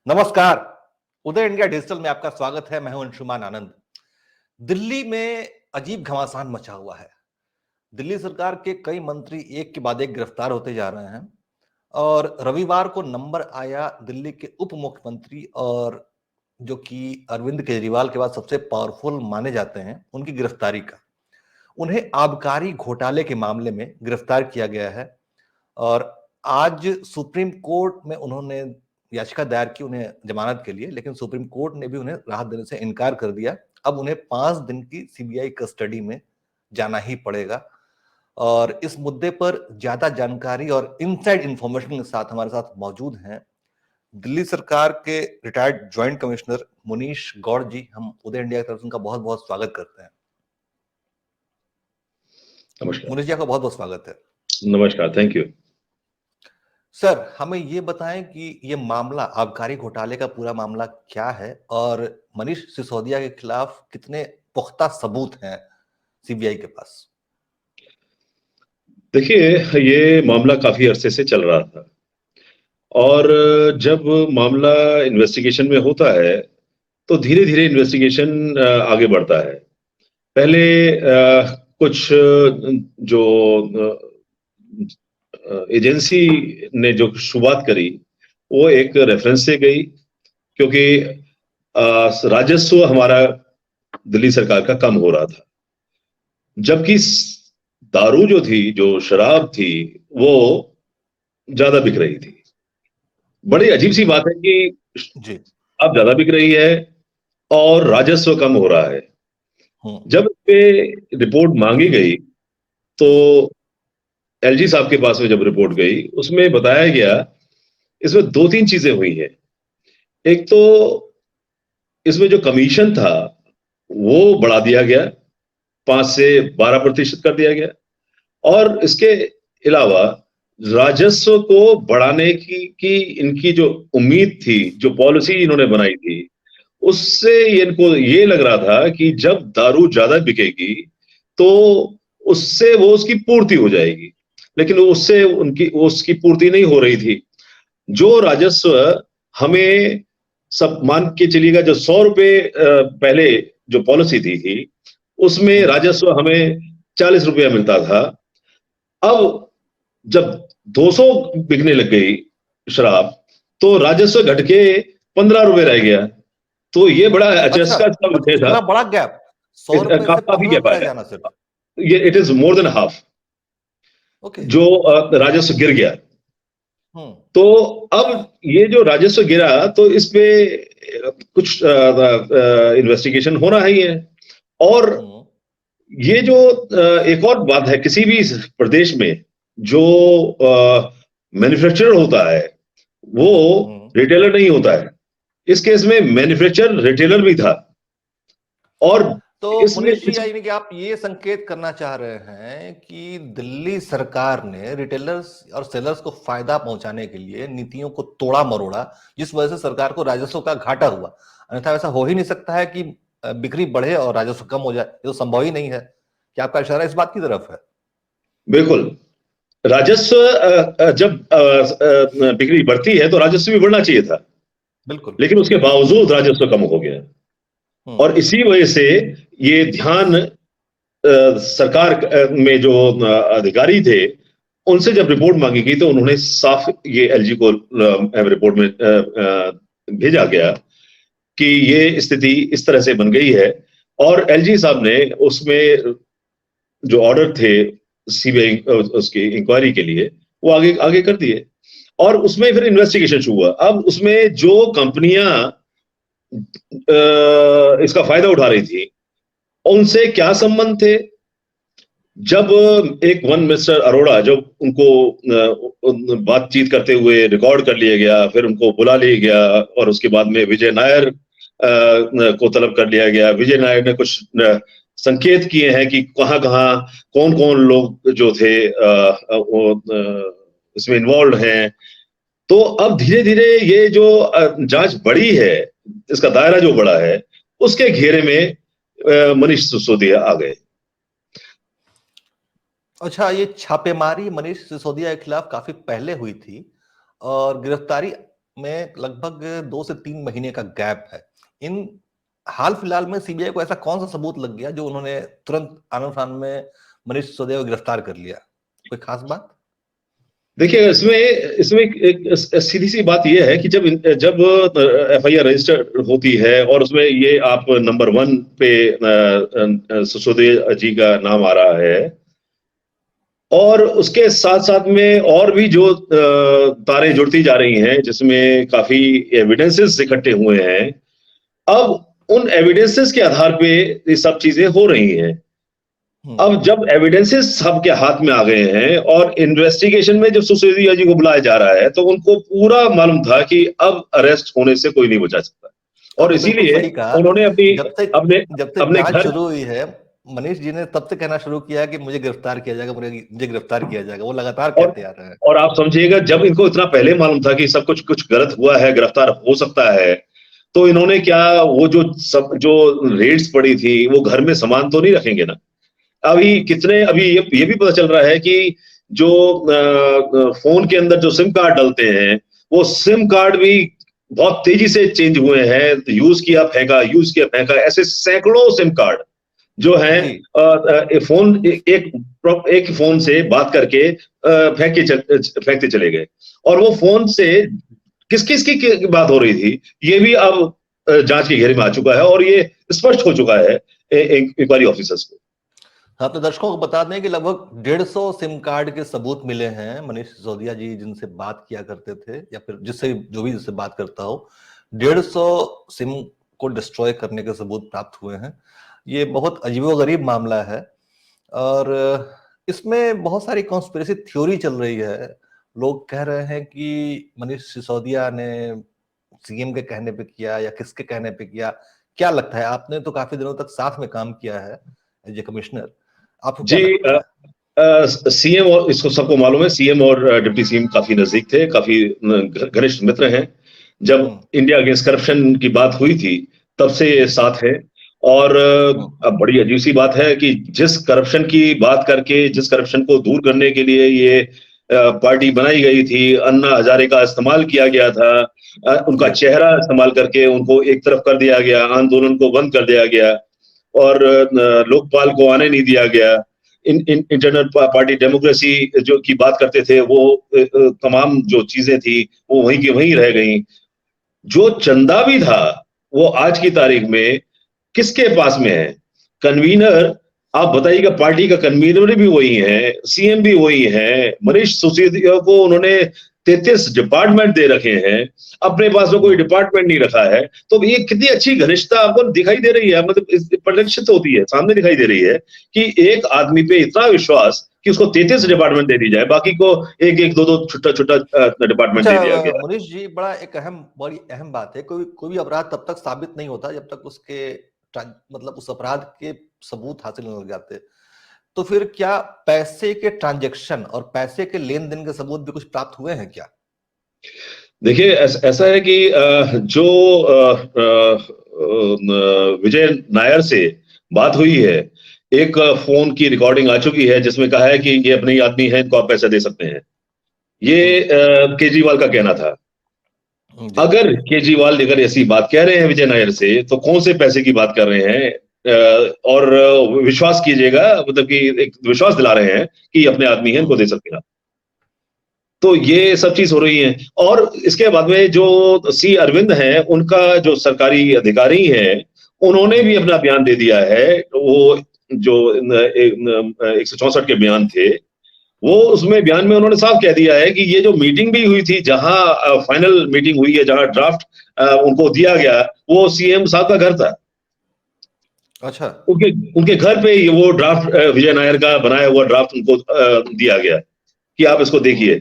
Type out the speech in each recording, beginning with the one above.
नमस्कार। उदय India digital में आपका स्वागत है। मैं हूं अंशुमान आनंद। दिल्ली में अजीब घमासान मचा हुआ है। दिल्ली सरकार के कई मंत्री एक के बाद एक गिरफ्तार होते जा रहे हैं और रविवार को नंबर आया दिल्ली के उप मुख्यमंत्री और जो कि अरविंद केजरीवाल के बाद सबसे पावरफुल माने जाते हैं, उनकी गिरफ्तारी का। उन्हें आबकारी घोटाले के मामले में गिरफ्तार किया गया है और आज सुप्रीम कोर्ट में उन्होंने याचिका दायर की उन्हें जमानत के लिए, लेकिन सुप्रीम कोर्ट ने भी उन्हें राहत देने से इनकार कर दिया। अब उन्हें 5 दिन की सीबीआई कस्टडी में जाना ही पड़ेगा और इस मुद्दे पर ज्यादा जानकारी और इनसाइड इंफॉर्मेशन के साथ हमारे साथ मौजूद हैं दिल्ली सरकार के retired joint commissioner Munish Gaur ji. हम उदय इंडिया की तरफ से उनका बहुत बहुत स्वागत करते हैं। नमस्कार मुनीश जी, आपका बहुत बहुत स्वागत है। नमस्कार, थैंक यू। सर, हमें ये बताएं कि ये मामला आबकारी घोटाले का पूरा मामला क्या है और मनीष सिसोदिया के खिलाफ कितने पुख्ता सबूत हैं सीबीआई के पास? देखिए, ये मामला काफी अरसे से चल रहा था और जब मामला इन्वेस्टिगेशन में होता है तो धीरे धीरे इन्वेस्टिगेशन आगे बढ़ता है। पहले कुछ जो एजेंसी ने जो शुरुआत करी वो एक रेफरेंस से गई, क्योंकि राजस्व हमारा दिल्ली सरकार का कम हो रहा था, जबकि दारू जो थी, जो शराब थी, वो ज्यादा बिक रही थी। बड़ी अजीब सी बात है कि जी। अब ज्यादा बिक रही है और राजस्व कम हो रहा है। जब इस पे रिपोर्ट मांगी गई तो एलजी साहब के पास में जब रिपोर्ट गई, उसमें बताया गया इसमें 2-3 चीजें हुई हैं। एक तो इसमें जो कमीशन था वो बढ़ा दिया गया, 5 से 12% कर दिया गया, और इसके अलावा राजस्व को बढ़ाने की इनकी जो उम्मीद थी, जो पॉलिसी इन्होंने बनाई थी, उससे इनको ये लग रहा था कि जब दारू ज्यादा बिकेगी तो उससे वो उसकी पूर्ति हो जाएगी, लेकिन उससे उसकी पूर्ति नहीं हो रही थी। जो राजस्व हमें, सब मान के चलिएगा, जो 100 रुपए पहले जो पॉलिसी थी उसमें राजस्व हमें 40 रुपया मिलता था। अब जब 200 बिकने लग गई शराब तो राजस्व घट के 15 रुपए रह गया। तो ये बड़ा अचरज का विषय था। बड़ा गैप, 100 रुपए से काफी 15 गैप रुपए आया। जाना सिर्फ। ये it is more than half जो राजस्व गिर गया। तो अब ये जो राजस्व गिरा तो इस पे कुछ इन्वेस्टिगेशन होना ही है। और ये जो एक और बात है, किसी भी प्रदेश में जो मैन्युफैक्चरर होता है वो रिटेलर नहीं होता है। इस केस में मैन्युफैक्चरर रिटेलर भी था। और तो मनीष जी, यानी कि आप ये संकेत करना चाह रहे हैं कि दिल्ली सरकार ने रिटेलर्स और सेलर्स को फायदा पहुंचाने के लिए नीतियों को तोड़ा मरोड़ा, जिस वजह से सरकार को राजस्व का घाटा हुआ। अन्यथा ऐसा हो ही नहीं सकता है कि बिक्री बढ़े और राजस्व कम हो जाए। ये तो संभव ही नहीं है। क्या आपका इशारा इस बात की तरफ है? बिल्कुल। राजस्व जब बिक्री बढ़ती है तो राजस्व भी बढ़ना चाहिए था, बिल्कुल, लेकिन उसके बावजूद राजस्व कम हो गया। और इसी वजह से ये ध्यान सरकार में जो अधिकारी थे उनसे जब रिपोर्ट मांगी गई तो उन्होंने साफ ये एलजी को रिपोर्ट में भेजा गया कि ये स्थिति इस तरह से बन गई है। और एलजी साहब ने उसमें जो ऑर्डर थे सीबीआई उसकी इंक्वायरी के लिए, वो आगे आगे कर दिए और उसमें फिर इन्वेस्टिगेशन शुरू हुआ। अब उसमें जो कंपनियां इसका फायदा उठा रही थी उनसे क्या संबंध थे। जब एक वन मिस्टर अरोड़ा, जब उनको बातचीत करते हुए रिकॉर्ड कर लिया गया, फिर उनको बुला लिया गया और उसके बाद में विजय नायर को तलब कर लिया गया। विजय नायर ने कुछ संकेत किए हैं कि कहां कहां कौन कौन लोग जो थे वो इसमें इन्वॉल्व हैं। तो अब धीरे धीरे ये जो जांच बड़ी है, इसका दायरा जो बड़ा है, उसके घेरे में मनीष सिसोदिया आ गए। अच्छा, ये छापेमारी मनीष सिसोदिया के खिलाफ काफी पहले हुई थी और गिरफ्तारी में लगभग 2 से 3 महीने का गैप है। इन हाल फिलहाल में सीबीआई को ऐसा कौन सा सबूत लग गया जो उन्होंने तुरंत आनन-फान में मनीष सिसोदिया को गिरफ्तार कर लिया? कोई खास बात? देखिए, इसमें इसमें एक सीधी सी बात यह है कि जब एफआईआर रजिस्टर होती है और उसमें ये आप नंबर 1 पे सिसोदिया जी का नाम आ रहा है, और उसके साथ साथ में और भी जो तारें जुड़ती जा रही हैं, जिसमें काफी एविडेंसेस इकट्ठे हुए हैं। अब उन एविडेंसेस के आधार पे ये सब चीजें हो रही हैं। अब जब एविडेंसेस सबके हाथ में आ गए हैं और इन्वेस्टिगेशन में जब सिसोदिया जी को बुलाया जा रहा है, तो उनको पूरा मालूम था कि अब अरेस्ट होने से कोई नहीं बचा सकता, और आपने बिल्कुल इसीलिए सही कहा। उन्होंने जब से अपने जब से अपने जांच घर। शुरू हुई है, मनीष जी ने तब से कहना शुरू किया कि मुझे गिरफ्तार किया जाएगा, मुझे गिरफ्तार किया जाएगा। वो लगातार और कहते आ रहे हैं। और आप समझिएगा, जब इनको इतना पहले मालूम था कि सब कुछ कुछ गलत हुआ है, गिरफ्तार हो सकता है, तो इन्होंने क्या, वो जो रेड्स पड़ी थी, वो घर में सामान तो नहीं रखेंगे ना। अभी ये भी पता चल रहा है कि जो फोन के अंदर जो सिम कार्ड डलते हैं, वो सिम कार्ड भी बहुत तेजी से चेंज हुए हैं। यूज किया फेंका, ऐसे सैकड़ों सिम कार्ड जो है जी। एक फोन से बात करके फेंकते चले गए। और वो फोन से किस किस की बात हो रही थी, ये भी अब जांच के घेरे में आ चुका है, और ये स्पष्ट हो चुका है इंक्वायरी ऑफिसर्स को। हाँ, तो दर्शकों को बता दें कि लगभग 150 सिम कार्ड के सबूत मिले हैं मनीष सिसोदिया जी जिनसे बात किया करते थे, या फिर जिससे बात करता हो। 150 सिम को डिस्ट्रॉय करने के सबूत प्राप्त हुए हैं। ये बहुत अजीबोगरीब मामला है, और इसमें बहुत सारी कॉन्स्पिरेसी थ्योरी चल रही है। लोग कह रहे हैं कि मनीष सिसोदिया ने सीएम के कहने पे किया या किसके कहने पे किया। क्या लगता है? आपने तो काफी दिनों तक साथ में काम किया है एज ए कमिश्नर, आपको क्या जी, लगता है? सीएम, और इसको सबको मालूम है, सीएम और डिप्टी सीएम काफी नजदीक थे, काफी घनिष्ठ मित्र हैं। जब इंडिया अगेंस्ट करप्शन की बात हुई थी, तब से ये साथ है। और अब बड़ी अजीब सी बात है कि जिस करप्शन की बात करके, जिस करप्शन को दूर करने के लिए ये पार्टी बनाई गई थी, अन्ना हजारे का इस्तेमाल किया गया था, उनका चेहरा इस्तेमाल करके उनको एक तरफ कर दिया गया, आंदोलन को बंद कर दिया गया, और लोकपाल को आने नहीं दिया गया। इंटरनल पार्टी डेमोक्रेसी जो की बात करते थे, वो तमाम जो चीजें थी, वो वहीं की वहीं रह गई। जो चंदा भी था, वो आज की तारीख में किसके पास में है? कन्वीनर, आप बताइएगा, पार्टी का कन्वीनर भी वही है, सीएम भी वही है। मनीष सिसोदिया को उन्होंने 33 डिपार्टमेंट दे रखे हैं, अपने पास में कोई डिपार्टमेंट नहीं रखा है। तो ये कितनी अच्छी घनिष्ठता आपको दिखाई दे रही है, मतलब प्रदर्शित होती है, सामने दिखाई दे रही है कि एक आदमी पे इतना विश्वास कि उसको 33 डिपार्टमेंट दे दी जाए, बाकी को एक एक दो दो छोटा छोटा डिपार्टमेंट दे दिया गया। मनीष जी, बड़ी अहम बात है। कोई भी अपराध तब तक साबित नहीं होता जब तक उसके मतलब उस अपराध के सबूत हासिल नहीं हो जाते। तो फिर क्या पैसे के ट्रांजैक्शन और पैसे के लेन देन के सबूत भी कुछ प्राप्त हुए हैं क्या? देखिए, ऐसा है कि जो विजय नायर से बात हुई है, एक फोन की रिकॉर्डिंग आ चुकी है जिसमें कहा है कि ये अपने ही आदमी है, इनको आप पैसा दे सकते हैं। ये केजरीवाल का कहना था। अगर केजरीवाल अगर ऐसी बात कह रहे हैं विजय नायर से, तो कौन से पैसे की बात कर रहे हैं? और विश्वास कीजिएगा, मतलब कि एक विश्वास दिला रहे हैं कि अपने आदमी है, इनको दे सकते हैं। तो ये सब चीज हो रही है। और इसके बाद में जो सी अरविंद हैं, उनका जो सरकारी अधिकारी है, उन्होंने भी अपना बयान दे दिया है। वो जो 164 के बयान थे, वो उसमें बयान में उन्होंने साफ कह दिया है कि ये जो मीटिंग भी हुई थी, जहां फाइनल मीटिंग हुई है, जहां ड्राफ्ट उनको दिया गया, वो सीएम साहब का घर था। अच्छा। उनके उनके घर पे ये वो ड्राफ्ट, विजय नायर का बनाया हुआ ड्राफ्ट उनको दिया गया कि आप इसको देखिए।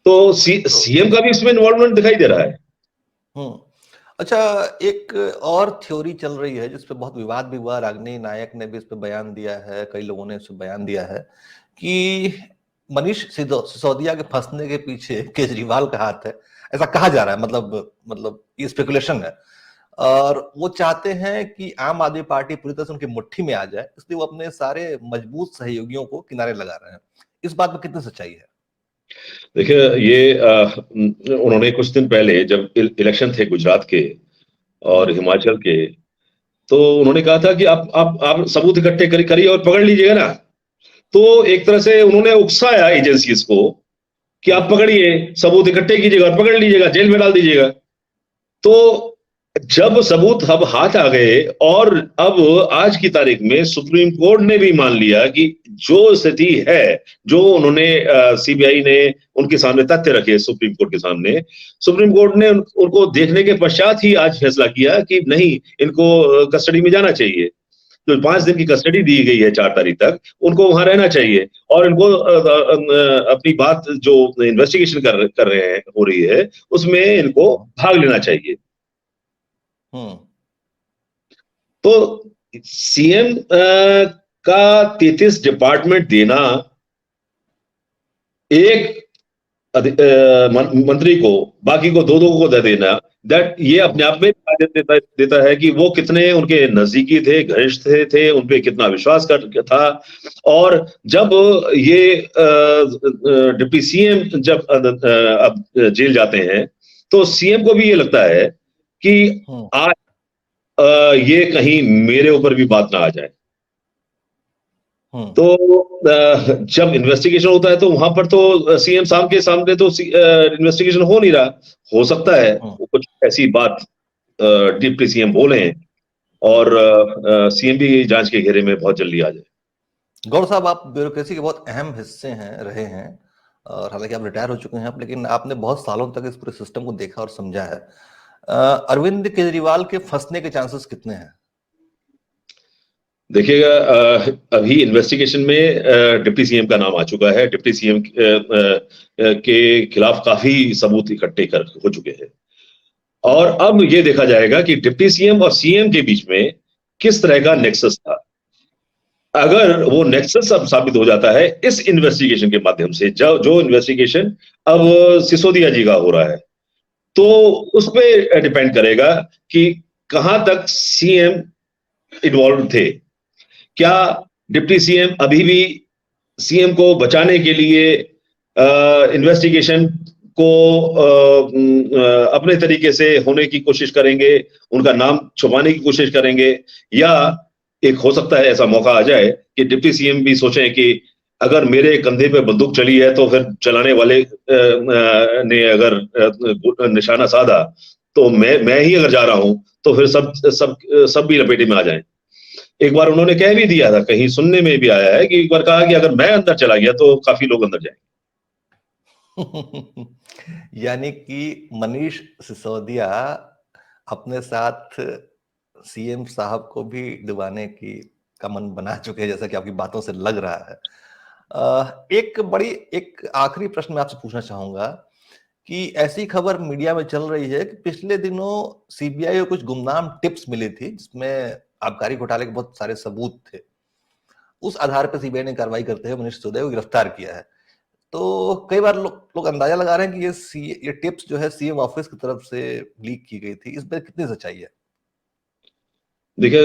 तो सीएम का भी इसमें इन्वॉल्वमेंट दिखाई दे रहा है। अच्छा, एक और थ्योरी चल रही है जिसपे बहुत विवाद भी हुआ। रागिनी नायक ने भी इस पे बयान दिया है, कई लोगों ने इस पे बयान दिया है कि मनीष सिसोदिया के फंसने के पीछे केजरीवाल का हाथ है। ऐसा कहा जा रहा है, मतलब ये स्पेकुलेशन है, और वो चाहते हैं कि आम आदमी पार्टी पूरी तरह से उनकी मुट्ठी में आ जाए, इसलिए वो अपने सारे मजबूत सहयोगियों को किनारे लगा रहे हैं। इस बात में कितनी सच्चाई है? देखिए ये उन्होंने कुछ दिन पहले जब इलेक्शन थे गुजरात के और हिमाचल के, तो उन्होंने कहा था कि आप सबूत इकट्ठे करिए और पकड़ लीजिएगा ना। तो एक तरह से उन्होंने उकसाया एजेंसीज को कि आप पकड़िए, सबूत इकट्ठे कीजिएगा और पकड़ लीजिएगा, जेल में डाल दीजिएगा। तो जब सबूत अब हाथ आ गए और अब आज की तारीख में सुप्रीम कोर्ट ने भी मान लिया कि जो स्थिति है, जो उन्होंने सीबीआई ने उनके सामने तथ्य रखे सुप्रीम कोर्ट के सामने, सुप्रीम कोर्ट ने उनको देखने के पश्चात ही आज फैसला किया कि नहीं, इनको कस्टडी में जाना चाहिए। तो 5 दिन की कस्टडी दी गई है 4 तारीख तक, उनको वहां रहना चाहिए और इनको अपनी बात जो इन्वेस्टिगेशन कर रहे हैं हो रही है उसमें इनको भाग लेना चाहिए। तो सीएम का 33 डिपार्टमेंट देना एक मंत्री को, बाकी को दो को दे देना, दैट ये अपने आप में देता है कि वो कितने उनके नजदीकी थे, घनिष्ठ थे, उन पे कितना विश्वास कर था। और जब ये डिप्टी सीएम जब अब जेल जाते हैं तो सीएम को भी ये लगता है कि आज ये कहीं मेरे ऊपर भी बात ना आ जाए। तो जब इन्वेस्टिगेशन होता है तो वहां पर तो सीएम साहब के सामने तो इन्वेस्टिगेशन हो नहीं रहा। हो सकता है कुछ ऐसी बात डिप्टी सीएम बोले और सीएम भी जांच के घेरे में बहुत जल्दी आ जाए। गौर साहब, आप ब्यूरोक्रेसी के बहुत अहम हिस्से हैं, रहे हैं, और हालांकि आप रिटायर हो चुके हैं आप, लेकिन आपने बहुत सालों तक इस पूरे सिस्टम को देखा और समझा है। अरविंद केजरीवाल के फंसने के चांसेस कितने हैं? देखिएगा, अभी इन्वेस्टिगेशन में डिप्टी सीएम का नाम आ चुका है। डिप्टी सीएम के खिलाफ काफी सबूत इकट्ठे हो चुके हैं और अब ये देखा जाएगा कि डिप्टी सीएम और सीएम के बीच में किस तरह का नेक्सस था। अगर वो नेक्सस अब साबित हो जाता है इस इन्वेस्टिगेशन के माध्यम से, जो इन्वेस्टिगेशन अब सिसोदिया जी का हो रहा है, तो उस पर डिपेंड करेगा कि कहां तक सीएम इन्वॉल्व थे। क्या डिप्टी सीएम अभी भी सीएम को बचाने के लिए इन्वेस्टिगेशन को अपने तरीके से होने की कोशिश करेंगे, उनका नाम छुपाने की कोशिश करेंगे, या एक हो सकता है ऐसा मौका आ जाए कि डिप्टी सीएम भी सोचें कि अगर मेरे कंधे पे बंदूक चली है तो फिर चलाने वाले ने अगर निशाना साधा तो मैं ही अगर जा रहा हूं तो फिर सब भी लपेटे में आ जाएं। एक बार उन्होंने कह भी दिया था, कहीं सुनने में भी आया है कि एक बार कहा कि अगर मैं अंदर चला गया तो काफी लोग अंदर जाएंगे। यानी कि मनीष सिसोदिया अपने साथ सीएम साहब को भी डुबाने का मन बना चुके हैं, जैसा कि आपकी बातों से लग रहा है। एक आखिरी प्रश्न मैं आपसे पूछना चाहूंगा कि ऐसी खबर मीडिया में चल रही है कि पिछले दिनों सीबीआई को कुछ गुमनाम टिप्स मिली थी जिसमें आबकारी घोटाले के बहुत सारे सबूत थे। उस आधार पर सीबीआई ने कार्रवाई करते हुए मनीष सिसोदिया को गिरफ्तार किया है। तो कई बार लोग अंदाजा लगा रहे हैं कि ये टिप्स जो है सीएम ऑफिस की तरफ से लीक की गई थी। इसमें कितनी सच्चाई है? देखिए,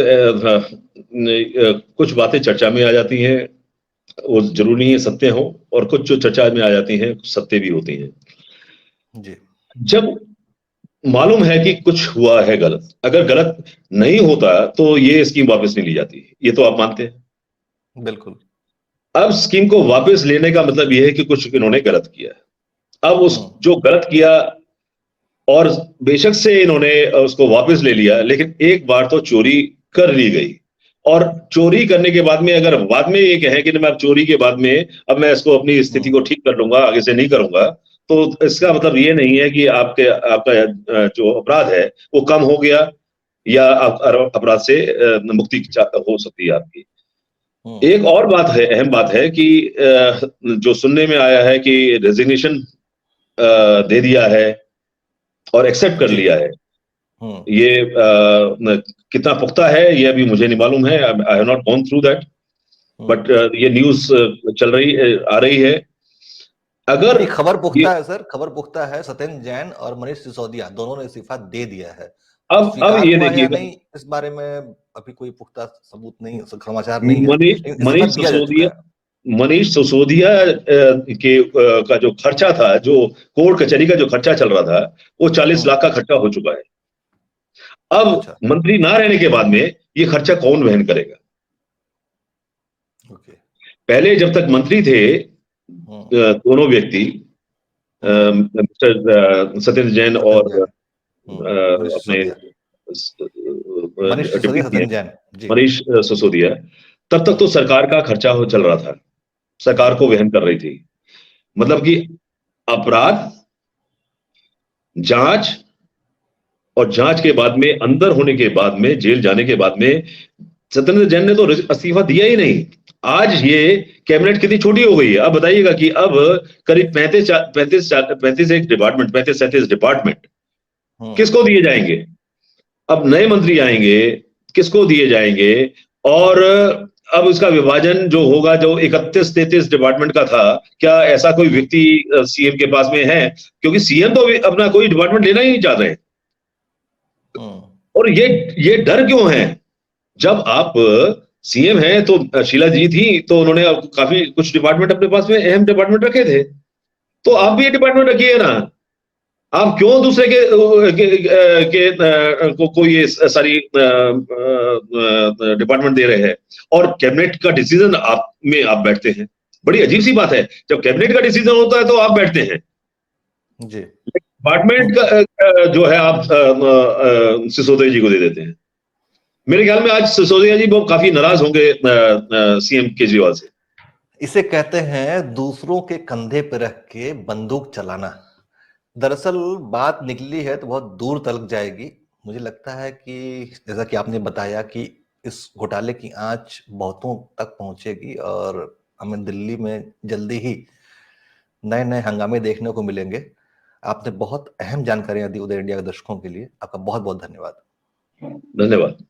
कुछ बातें चर्चा में आ जाती हैं, वो जरूरी नहीं है सत्य हो, और कुछ जो चर्चा में आ जाती हैं सत्य भी होती हैं। जी। जब मालूम है कि कुछ हुआ है गलत, अगर गलत नहीं होता तो ये स्कीम वापस नहीं ली जाती, ये तो आप मानते हैं। बिल्कुल। अब स्कीम को वापस लेने का मतलब यह है कि कुछ इन्होंने गलत किया है। अब उस जो गलत किया, और बेशक से इन्होंने उसको वापस ले लिया, लेकिन एक बार तो चोरी कर ली गई, और चोरी करने के बाद में अगर बाद में ये कहें कि मैं अब चोरी के बाद में अब मैं इसको अपनी स्थिति को ठीक कर लूंगा, आगे से नहीं करूंगा, तो इसका मतलब ये नहीं है कि आपका जो अपराध है वो कम हो गया या अपराध से मुक्ति हो सकती है आपकी। एक और बात है, अहम बात है कि जो सुनने में आया है कि रेजिग्नेशन दे दिया है और एक्सेप्ट कर लिया है, ये कितना पुख्ता है ये अभी मुझे नहीं मालूम है। I have not gone through that, but ये न्यूज आ रही है। अगर खबर पुख्ता है सर, खबर पुख्ता है। सत्येंद्र जैन और मनीष सिसोदिया दोनों ने इस्तीफा दे दिया है। अब ये देखिए, नहीं, इस बारे में अभी कोई पुख्ता सबूत नहीं, समाचार नहीं है। मनीष सिसोदिया मनीष सिसोदिया का जो खर्चा था, जो कोर्ट कचहरी का जो खर्चा चल रहा था, वो 40 लाख का खर्चा हो चुका है। अब अच्छा। मंत्री ना रहने के बाद में ये खर्चा कौन वहन करेगा? ओके। पहले जब तक मंत्री थे दोनों व्यक्ति, मिस्टर सत्येंद्र जैन और अपने मनीष डिप्टी सत्येंद्र जैन जी, मनीष सिसोदिया, तब तक तो सरकार का खर्चा चल रहा था, सरकार को वहन कर रही थी। मतलब कि अपराध, जांच, और जांच के बाद में अंदर होने के बाद में, जेल जाने के बाद में सत्येंद्र जैन ने तो इस्तीफा दिया ही नहीं। आज ये कैबिनेट कितनी छोटी हो गई है। अब बताइएगा कि अब करीब 35 एक डिपार्टमेंट, 35-37 डिपार्टमेंट किसको दिए जाएंगे? अब नए मंत्री आएंगे, किसको दिए जाएंगे? और अब इसका विभाजन जो होगा, जो 31-33 डिपार्टमेंट का था, क्या ऐसा कोई व्यक्ति सीएम के पास में है? क्योंकि सीएम तो अपना कोई डिपार्टमेंट लेना ही नहीं चाहते हैं। और ये डर क्यों है? जब आप सीएम हैं, तो शीला जी थी, तो उन्होंने काफी कुछ डिपार्टमेंट अपने पास में, अहम डिपार्टमेंट रखे थे, तो आप भी ये डिपार्टमेंट रखिए ना। आप क्यों दूसरे को ये सारी डिपार्टमेंट दे रहे हैं? और कैबिनेट का डिसीजन आप में आप बैठते हैं। बड़ी अजीब सी बात है, जब कैबिनेट का डिसीजन होता है तो आप बैठते हैं जी, डिपार्टमेंट का जो है आप सिसोदिया जी को दे देते हैं। मेरे ख्याल में आज सिसोदिया जी वो काफी नाराज होंगे सीएम केजरीवाल से। इसे कहते हैं दूसरों के कंधे पर रख के बंदूक चलाना। दरअसल बात निकली है तो बहुत दूर तक जाएगी। मुझे लगता है कि जैसा कि आपने बताया कि इस घोटाले की आंच बहुतों तक पहुंचेगी और हमें दिल्ली में जल्दी ही नए नए हंगामे देखने को मिलेंगे। आपने बहुत अहम जानकारियां दी उदय इंडिया के दर्शकों के लिए। आपका बहुत बहुत धन्यवाद। धन्यवाद।